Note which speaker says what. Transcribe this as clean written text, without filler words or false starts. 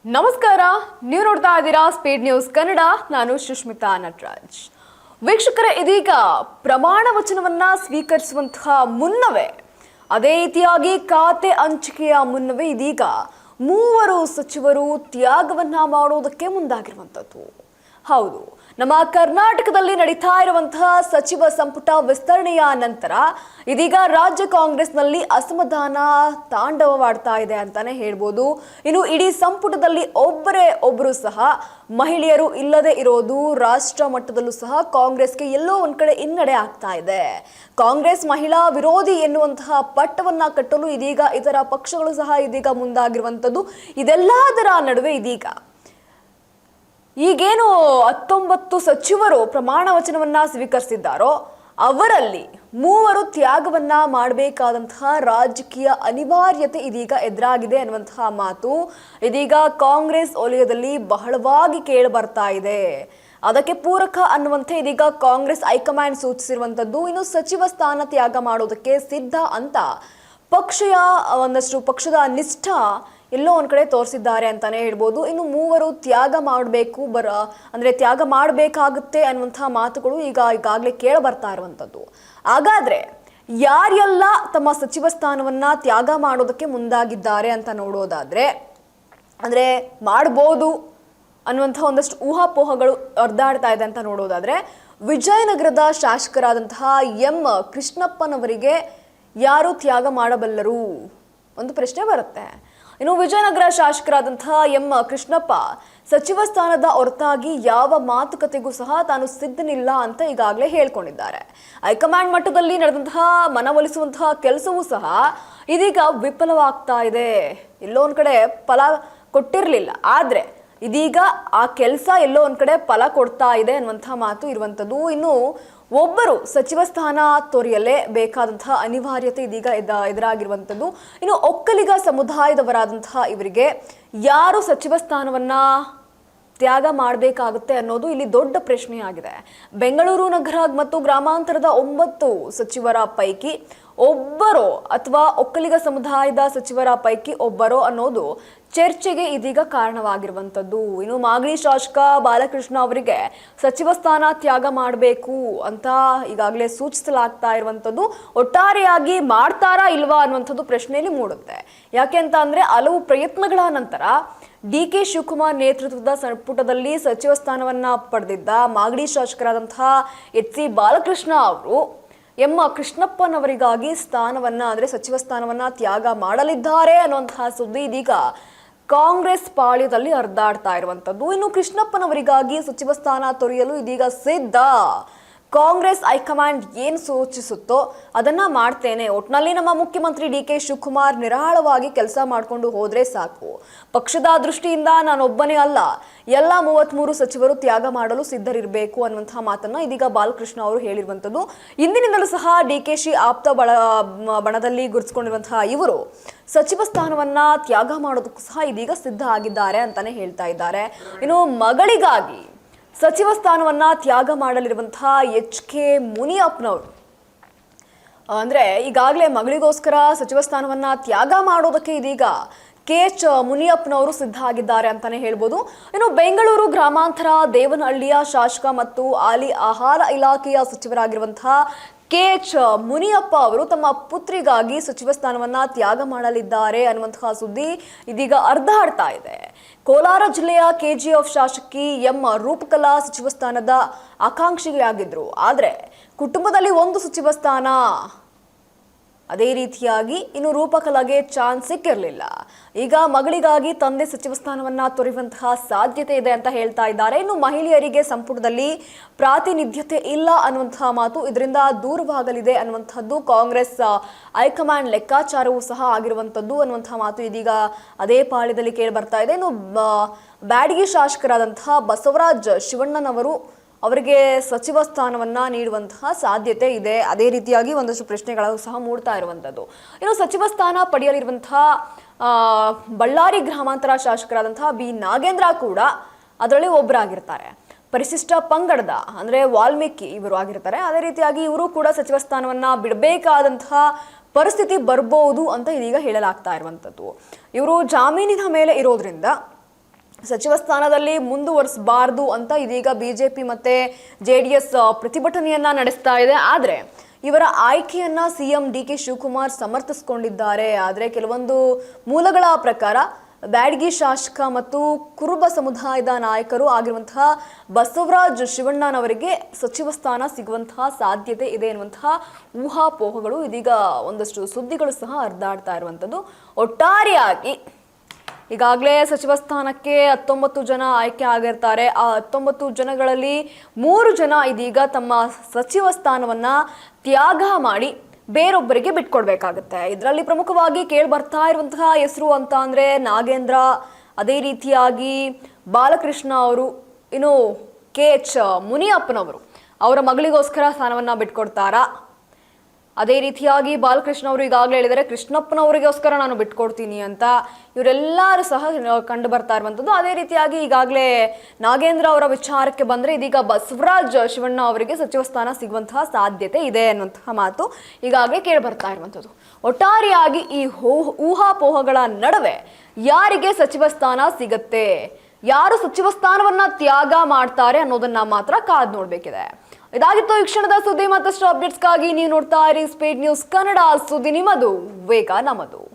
Speaker 1: ನಮಸ್ಕಾರ, ನೀವು ನೋಡ್ತಾ ಇದ್ದೀರಾ ಸ್ಪೀಡ್ ನ್ಯೂಸ್ ಕನ್ನಡ. ನಾನು ಸುಷ್ಮಿತಾ ನಟರಾಜ್. ವೀಕ್ಷಕರೇ, ಇದೀಗ ಪ್ರಮಾಣ ವಚನವನ್ನ ಸ್ವೀಕರಿಸುವಂತಹ ಮುನ್ನವೇ, ಅದೇ ರೀತಿಯಾಗಿ ಖಾತೆ ಹಂಚಿಕೆಯ ಮುನ್ನವೇ ಇದೀಗ ಮೂವರು ಸಚಿವರು ತ್ಯಾಗವನ್ನ ಮಾಡೋದಕ್ಕೆ ಮುಂದಾಗಿರುವಂಥದ್ದು. ಹೌದು, ನಮ್ಮ ಕರ್ನಾಟಕದಲ್ಲಿ ನಡೀತಾ ಇರುವಂತಹ ಸಚಿವ ಸಂಪುಟ ವಿಸ್ತರಣೆಯ ನಂತರ ಇದೀಗ ರಾಜ್ಯ ಕಾಂಗ್ರೆಸ್ನಲ್ಲಿ ಅಸಮಾಧಾನ ತಾಂಡವವಾಡ್ತಾ ಇದೆ ಅಂತಾನೆ ಹೇಳ್ಬೋದು. ಇನ್ನು ಇಡೀ ಸಂಪುಟದಲ್ಲಿ ಒಬ್ಬರು ಸಹ ಮಹಿಳೆಯರು ಇಲ್ಲದೆ ಇರೋದು ರಾಷ್ಟ್ರ ಮಟ್ಟದಲ್ಲೂ ಸಹ ಕಾಂಗ್ರೆಸ್ಗೆ ಎಲ್ಲೋ ಒಂದ್ ಕಡೆ ಹಿನ್ನಡೆ ಆಗ್ತಾ ಇದೆ. ಕಾಂಗ್ರೆಸ್ ಮಹಿಳಾ ವಿರೋಧಿ ಎನ್ನುವಂತಹ ಪಟ್ಟವನ್ನ ಕಟ್ಟಲು ಇದೀಗ ಇತರ ಪಕ್ಷಗಳು ಸಹ ಇದೀಗ ಮುಂದಾಗಿರುವಂತದ್ದು. ಇದೆಲ್ಲದರ ನಡುವೆ ಇದೀಗ ಈಗೇನು 19 ಸಚಿವರು ಪ್ರಮಾಣ ವಚನವನ್ನ ಸ್ವೀಕರಿಸಿದ್ದಾರೋ ಅವರಲ್ಲಿ ಮೂವರು ತ್ಯಾಗವನ್ನ ಮಾಡಬೇಕಾದಂತಹ ರಾಜಕೀಯ ಅನಿವಾರ್ಯತೆ ಇದೀಗ ಎದುರಾಗಿದೆ ಅನ್ನುವಂತಹ ಮಾತು ಇದೀಗ ಕಾಂಗ್ರೆಸ್ ವಲಯದಲ್ಲಿ ಬಹಳವಾಗಿ ಕೇಳಿ ಬರ್ತಾ ಇದೆ. ಅದಕ್ಕೆ ಪೂರಕ ಅನ್ನುವಂತೆ ಇದೀಗ ಕಾಂಗ್ರೆಸ್ ಹೈಕಮಾಂಡ್ ಸೂಚಿಸಿರುವಂತದ್ದು. ಇನ್ನು ಸಚಿವ ಸ್ಥಾನ ತ್ಯಾಗ ಮಾಡೋದಕ್ಕೆ ಸಿದ್ಧ ಅಂತ ಪಕ್ಷದ ನಿಷ್ಠ ಎಲ್ಲೋ ಒಂದ್ ಕಡೆ ತೋರಿಸಿದ್ದಾರೆ ಅಂತಾನೆ ಹೇಳ್ಬೋದು. ಇನ್ನು ಮೂವರು ತ್ಯಾಗ ಮಾಡಬೇಕು ತ್ಯಾಗ ಮಾಡಬೇಕಾಗುತ್ತೆ ಅನ್ನುವಂತಹ ಮಾತುಗಳು ಈಗಾಗಲೇ ಕೇಳ ಬರ್ತಾ ಇರುವಂತದ್ದು. ಹಾಗಾದ್ರೆ ಯಾರೆಲ್ಲ ತಮ್ಮ ಸಚಿವ ಸ್ಥಾನವನ್ನ ತ್ಯಾಗ ಮಾಡೋದಕ್ಕೆ ಮುಂದಾಗಿದ್ದಾರೆ ಅಂತ ನೋಡೋದಾದ್ರೆ, ಮಾಡಬಹುದು ಅನ್ನುವಂತಹ ಒಂದಷ್ಟು ಊಹಾಪೋಹಗಳು ಹರಿದಾಡ್ತಾ ಇದೆ ಅಂತ ನೋಡೋದಾದ್ರೆ, ವಿಜಯನಗರದ ಶಾಸಕರಾದಂತಹ ಎಂ ಕೃಷ್ಣಪ್ಪನವರಿಗೆ ಯಾರು ತ್ಯಾಗ ಮಾಡಬಲ್ಲರು ಒಂದು ಪ್ರಶ್ನೆ ಬರುತ್ತೆ. ಇನ್ನು ವಿಜಯನಗರ ಶಾಸಕರಾದಂತಹ ಎಂ ಕೃಷ್ಣಪ್ಪ ಸಚಿವ ಸ್ಥಾನದ ಹೊರತಾಗಿ ಯಾವ ಮಾತುಕತೆಗೂ ಸಹ ತಾನು ಸಿದ್ಧನಿಲ್ಲ ಅಂತ ಈಗಾಗಲೇ ಹೇಳ್ಕೊಂಡಿದ್ದಾರೆ. ಹೈಕಮಾಂಡ್ ಮಟ್ಟದಲ್ಲಿ ನಡೆದಂತಹ ಮನವೊಲಿಸುವಂತಹ ಕೆಲಸವೂ ಸಹ ಇದೀಗ ವಿಫಲವಾಗ್ತಾ ಇದೆ. ಎಲ್ಲೋ ಒಂದ್ ಕಡೆ ಫಲ ಕೊಟ್ಟಿರಲಿಲ್ಲ, ಆದ್ರೆ ಇದೀಗ ಆ ಕೆಲಸ ಎಲ್ಲೋ ಒಂದ್ ಕಡೆ ಫಲ ಕೊಡ್ತಾ ಇದೆ ಅನ್ನುವಂತಹ ಮಾತು ಇರುವಂತದ್ದು. ಇನ್ನು ಒಬ್ಬರು ಸಚಿವ ಸ್ಥಾನ ತೊರೆಯಲೇ ಬೇಕಾದಂತಹ ಅನಿವಾರ್ಯತೆ ಇದೀಗ ಎದುರಾಗಿರುವಂತದ್ದು. ಇನ್ನು ಒಕ್ಕಲಿಗ ಸಮುದಾಯದವರಾದಂತಹ ಇವರಿಗೆ ಯಾರು ಸಚಿವ ಸ್ಥಾನವನ್ನ ತ್ಯಾಗ ಮಾಡಬೇಕಾಗುತ್ತೆ ಅನ್ನೋದು ಇಲ್ಲಿ ದೊಡ್ಡ ಪ್ರಶ್ನೆಯಾಗಿದೆ. ಬೆಂಗಳೂರು ನಗರ ಮತ್ತು ಗ್ರಾಮಾಂತರದ 9 ಸಚಿವರ ಪೈಕಿ ಒಬ್ಬರೋ ಅಥವಾ ಒಕ್ಕಲಿಗ ಸಮುದಾಯದ ಸಚಿವರ ಪೈಕಿ ಒಬ್ಬರೋ ಅನ್ನೋದು ಚರ್ಚೆಗೆ ಇದೀಗ ಕಾರಣವಾಗಿರುವಂತದ್ದು. ಇನ್ನು ಮಾಗಡಿ ಶಾಸಕ ಬಾಲಕೃಷ್ಣ ಅವರಿಗೆ ಸಚಿವ ಸ್ಥಾನ ತ್ಯಾಗ ಮಾಡಬೇಕು ಅಂತ ಈಗಾಗಲೇ ಸೂಚಿಸಲಾಗ್ತಾ ಇರುವಂತದ್ದು. ಒಟ್ಟಾರೆಯಾಗಿ ಮಾಡ್ತಾರಾ ಇಲ್ವಾ ಅನ್ನುವಂಥದ್ದು ಪ್ರಶ್ನೆಯಲ್ಲಿ ಮೂಡುತ್ತೆ. ಯಾಕೆ ಅಂತ ಅಂದ್ರೆ, ಹಲವು ಪ್ರಯತ್ನಗಳ ನಂತರ ಡಿ.ಕೆ. ಶಿವಕುಮಾರ್ ನೇತೃತ್ವದ ಸಂಪುಟದಲ್ಲಿ ಸಚಿವ ಸ್ಥಾನವನ್ನ ಪಡೆದಿದ್ದ ಮಾಗಡಿ ಶಾಸಕರಾದಂತಹ ಎಚ್.ಸಿ. ಬಾಲಕೃಷ್ಣ ಅವರು ಎಂ ಕೃಷ್ಣಪ್ಪನವರಿಗಾಗಿ ಸಚಿವ ಸ್ಥಾನವನ್ನ ತ್ಯಾಗ ಮಾಡಲಿದ್ದಾರೆ ಅನ್ನುವಂತಹ ಸುದ್ದಿ ಇದೀಗ ಕಾಂಗ್ರೆಸ್ ಪಾಳ್ಯದಲ್ಲಿ ಹರಿದಾಡ್ತಾ ಇರುವಂತದ್ದು. ಇನ್ನು ಕೃಷ್ಣಪ್ಪನವರಿಗಾಗಿ ಸಚಿವ ಸ್ಥಾನ ತೊರೆಯಲು ಇದೀಗ ಸಿದ್ಧ. ಕಾಂಗ್ರೆಸ್ ಹೈಕಮಾಂಡ್ ಏನ್ ಸೂಚಿಸುತ್ತೋ ಅದನ್ನ ಮಾಡ್ತೇನೆ, ಒಟ್ನಲ್ಲಿ ನಮ್ಮ ಮುಖ್ಯಮಂತ್ರಿ ಡಿ.ಕೆ. ಶಿವಕುಮಾರ್ ನಿರಾಳವಾಗಿ ಕೆಲಸ ಮಾಡ್ಕೊಂಡು ಹೋದ್ರೆ ಸಾಕು, ಪಕ್ಷದ ದೃಷ್ಟಿಯಿಂದ ನಾನೊಬ್ಬನೇ ಅಲ್ಲ, ಎಲ್ಲ 33 ಸಚಿವರು ತ್ಯಾಗ ಮಾಡಲು ಸಿದ್ಧರಿರಬೇಕು ಅನ್ನುವಂತಹ ಮಾತನ್ನ ಇದೀಗ ಬಾಲಕೃಷ್ಣ ಅವರು ಹೇಳಿರುವಂತದ್ದು. ಇಂದಿನಿಂದಲೂ ಸಹ ಡಿ.ಕೆ.ಶಿ ಆಪ್ತ ಬಣದಲ್ಲಿ ಗುರುತಿಸಿಕೊಂಡಿರುವಂತಹ ಇವರು ಸಚಿವ ಸ್ಥಾನವನ್ನ ತ್ಯಾಗ ಮಾಡೋದಕ್ಕೂ ಸಹ ಇದೀಗ ಸಿದ್ಧ ಆಗಿದ್ದಾರೆ ಅಂತಾನೆ ಹೇಳ್ತಾ ಇದ್ದಾರೆ. ಇನ್ನು ಮಗಳಿಗಾಗಿ ಸಚಿವ ಸ್ಥಾನವನ್ನ ತ್ಯಾಗ ಮಾಡಲಿರುವಂತಹ ಎಚ್.ಕೆ. ಮುನಿಯಪ್ಪನವರು ಈಗಾಗಲೇ ಮಗಳಿಗೋಸ್ಕರ ಸಚಿವ ಸ್ಥಾನವನ್ನ ತ್ಯಾಗ ಮಾಡೋದಕ್ಕೆ ಇದೀಗ ಕೆ.ಎಚ್. ಮುನಿಯಪ್ಪನವರು ಸಿದ್ಧ ಆಗಿದ್ದಾರೆ ಅಂತಾನೆ ಹೇಳ್ಬೋದು. ಇನ್ನು ಬೆಂಗಳೂರು ಗ್ರಾಮಾಂತರ ದೇವನಹಳ್ಳಿಯ ಶಾಸಕ ಮತ್ತು ಹಾಲಿ ಆಹಾರ ಇಲಾಖೆಯ ಸಚಿವರಾಗಿರುವಂತಹ ಕೆ.ಎಚ್. ಮುನಿಯಪ್ಪ ಅವರು ತಮ್ಮ ಪುತ್ರಿಗಾಗಿ ಸಚಿವ ಸ್ಥಾನವನ್ನ ತ್ಯಾಗ ಮಾಡಲಿದ್ದಾರೆ ಅನ್ನುವಂತಹ ಸುದ್ದಿ ಇದೀಗ ಹರಿದಾಡ್ತಾ ಇದೆ. ಕೋಲಾರ ಜಿಲ್ಲೆಯ ಕೆಜಿಎಫ್ ಶಾಸಕಿ ಎಂ ರೂಪಕಲಾ ಸಚಿವ ಸ್ಥಾನದ ಆಕಾಂಕ್ಷಿಯಾಗಿದ್ರು, ಆದ್ರೆ ಕುಟುಂಬದಲ್ಲಿ ಒಂದು ಸಚಿವ ಸ್ಥಾನ, ಅದೇ ರೀತಿಯಾಗಿ ಇನ್ನು ರೂಪಕಲಾಗೆ ಚಾನ್ಸ್ ಸಿಕ್ಕಿರಲಿಲ್ಲ. ಈಗ ಮಗಳಿಗಾಗಿ ತಂದೆ ಸಚಿವ ಸ್ಥಾನವನ್ನ ತೊರೆಯುವಂತಹ ಸಾಧ್ಯತೆ ಇದೆ ಅಂತ ಹೇಳ್ತಾ ಇದ್ದಾರೆ. ಇನ್ನು ಮಹಿಳೆಯರಿಗೆ ಸಂಪುಟದಲ್ಲಿ ಪ್ರಾತಿನಿಧ್ಯತೆ ಇಲ್ಲ ಅನ್ನುವಂತಹ ಮಾತು ಇದರಿಂದ ದೂರವಾಗಲಿದೆ ಅನ್ನುವಂಥದ್ದು ಕಾಂಗ್ರೆಸ್ ಹೈಕಮಾಂಡ್ ಲೆಕ್ಕಾಚಾರವೂ ಸಹ ಆಗಿರುವಂತದ್ದು ಅನ್ನುವಂತಹ ಮಾತು ಇದೀಗ ಅದೇ ಪಾಳ್ಯದಲ್ಲಿ ಕೇಳಿ ಬರ್ತಾ ಇದೆ. ಇನ್ನು ಬ್ಯಾಡಗಿ ಶಾಸಕರಾದಂತಹ ಬಸವರಾಜ್ ಶಿವಣ್ಣನವರು ಅವರಿಗೆ ಸಚಿವ ಸ್ಥಾನವನ್ನ ನೀಡುವಂತಹ ಸಾಧ್ಯತೆ ಇದೆ. ಅದೇ ರೀತಿಯಾಗಿ ಒಂದಷ್ಟು ಪ್ರಶ್ನೆಗಳು ಸಹ ಮೂಡ್ತಾ ಇರುವಂತದ್ದು. ಇನ್ನು ಸಚಿವ ಸ್ಥಾನ ಪಡೆಯಲಿರುವಂತಹ ಬಳ್ಳಾರಿ ಗ್ರಾಮಾಂತರ ಶಾಸಕರಾದಂತಹ ಬಿ ನಾಗೇಂದ್ರ ಕೂಡ ಅದರಲ್ಲಿ ಒಬ್ಬರಾಗಿರ್ತಾರೆ. ಪರಿಶಿಷ್ಟ ಪಂಗಡದ ವಾಲ್ಮೀಕಿ ಇವರು ಆಗಿರ್ತಾರೆ. ಅದೇ ರೀತಿಯಾಗಿ ಇವರು ಕೂಡ ಸಚಿವ ಸ್ಥಾನವನ್ನ ಬಿಡಬೇಕಾದಂತಹ ಪರಿಸ್ಥಿತಿ ಬರಬಹುದು ಅಂತ ಇದೀಗ ಹೇಳಲಾಗ್ತಾ ಇರುವಂತದ್ದು. ಇವರು ಜಾಮೀನಿನ ಮೇಲೆ ಇರೋದ್ರಿಂದ ಸಚಿವ ಸ್ಥಾನದಲ್ಲಿ ಮುಂದುವರಿಸಬಾರ್ದು ಅಂತ ಇದೀಗ ಬಿಜೆಪಿ ಮತ್ತೆ ಜೆಡಿಎಸ್ ಪ್ರತಿಭಟನೆಯನ್ನ ನಡೆಸ್ತಾ ಇದೆ. ಆದ್ರೆ ಇವರ ಆಯ್ಕೆಯನ್ನ ಸಿಎಂ ಡಿ.ಕೆ. ಶಿವಕುಮಾರ್ ಸಮರ್ಥಿಸಿಕೊಂಡಿದ್ದಾರೆ. ಆದರೆ ಕೆಲವೊಂದು ಮೂಲಗಳ ಪ್ರಕಾರ ಬ್ಯಾಡಗಿ ಶಾಸಕ ಮತ್ತು ಕುರುಬ ಸಮುದಾಯದ ನಾಯಕರು ಆಗಿರುವಂತಹ ಬಸವರಾಜ್ ಶಿವಣ್ಣನವರಿಗೆ ಸಚಿವ ಸ್ಥಾನ ಸಿಗುವಂತಹ ಸಾಧ್ಯತೆ ಇದೆ ಎನ್ನುವಂತಹ ಊಹಾಪೋಹಗಳು ಇದೀಗ ಒಂದಷ್ಟು ಸುದ್ದಿಗಳು ಸಹ ಹರಿದಾಡ್ತಾ ಇರುವಂಥದ್ದು. ಒಟ್ಟಾರೆಯಾಗಿ ಈಗಾಗಲೇ ಸಚಿವ ಸ್ಥಾನಕ್ಕೆ 19 ಜನ ಆಯ್ಕೆ ಆಗಿರ್ತಾರೆ. ಆ 19 ಜನಗಳಲ್ಲಿ 3 ಜನ ಇದೀಗ ತಮ್ಮ ಸಚಿವ ಸ್ಥಾನವನ್ನ ತ್ಯಾಗ ಮಾಡಿ ಬೇರೊಬ್ಬರಿಗೆ ಬಿಟ್ಕೊಡ್ಬೇಕಾಗತ್ತೆ. ಇದರಲ್ಲಿ ಪ್ರಮುಖವಾಗಿ ಕೇಳಿ ಬರ್ತಾ ಇರುವಂತಹ ಹೆಸರು ಅಂತ ಅಂದ್ರೆ ನಾಗೇಂದ್ರ, ಅದೇ ರೀತಿಯಾಗಿ ಬಾಲಕೃಷ್ಣ ಅವರು, ಇನ್ನು KH ಮುನಿಯಪ್ಪನವರು ಅವರ ಮಗಳಿಗೋಸ್ಕರ ಸ್ಥಾನವನ್ನ ಬಿಟ್ಕೊಡ್ತಾರಾ? ಅದೇ ರೀತಿಯಾಗಿ ಬಾಲಕೃಷ್ಣ ಅವರು ಈಗಾಗಲೇ ಹೇಳಿದರೆ ಕೃಷ್ಣಪ್ಪನವರಿಗೋಸ್ಕರ ನಾನು ಬಿಟ್ಕೊಡ್ತೀನಿ ಅಂತ. ಇವರೆಲ್ಲರೂ ಸಹ ಕಂಡು ಬರ್ತಾ ಇರುವಂಥದ್ದು. ಅದೇ ರೀತಿಯಾಗಿ ಈಗಾಗಲೇ ನಾಗೇಂದ್ರ ಅವರ ವಿಚಾರಕ್ಕೆ ಬಂದರೆ ಇದೀಗ ಬಸವರಾಜ್ ಶಿವಣ್ಣ ಅವರಿಗೆ ಸಚಿವ ಸ್ಥಾನ ಸಿಗುವಂತಹ ಸಾಧ್ಯತೆ ಇದೆ ಅನ್ನುವಂತಹ ಮಾತು ಈಗಾಗಲೇ ಕೇಳಿ ಬರ್ತಾ ಇರುವಂಥದ್ದು. ಒಟ್ಟಾರೆಯಾಗಿ ಈ ಊಹಾಪೋಹಗಳ ನಡುವೆ ಯಾರಿಗೆ ಸಚಿವ ಸ್ಥಾನ ಸಿಗತ್ತೆ, ಯಾರು ಸಚಿವ ಸ್ಥಾನವನ್ನ ತ್ಯಾಗ ಮಾಡ್ತಾರೆ ಅನ್ನೋದನ್ನ ಮಾತ್ರ ಕಾದ್ ನೋಡ್ಬೇಕಿದೆ. ಇದಾಗಿತ್ತು ಈ ಕ್ಷಣದ ಸುದ್ದಿ. ಮತ್ತಷ್ಟು ಅಪ್ಡೇಟ್ಸ್ಗಾಗಿ ನೀವು ನೋಡ್ತಾ ಇರಿ ಸ್ಪೀಡ್ ನ್ಯೂಸ್ ಕನ್ನಡ. ಸುದ್ದಿ ನಿಮ್ಮದು, ವೇಗ ನಮ್ಮದು.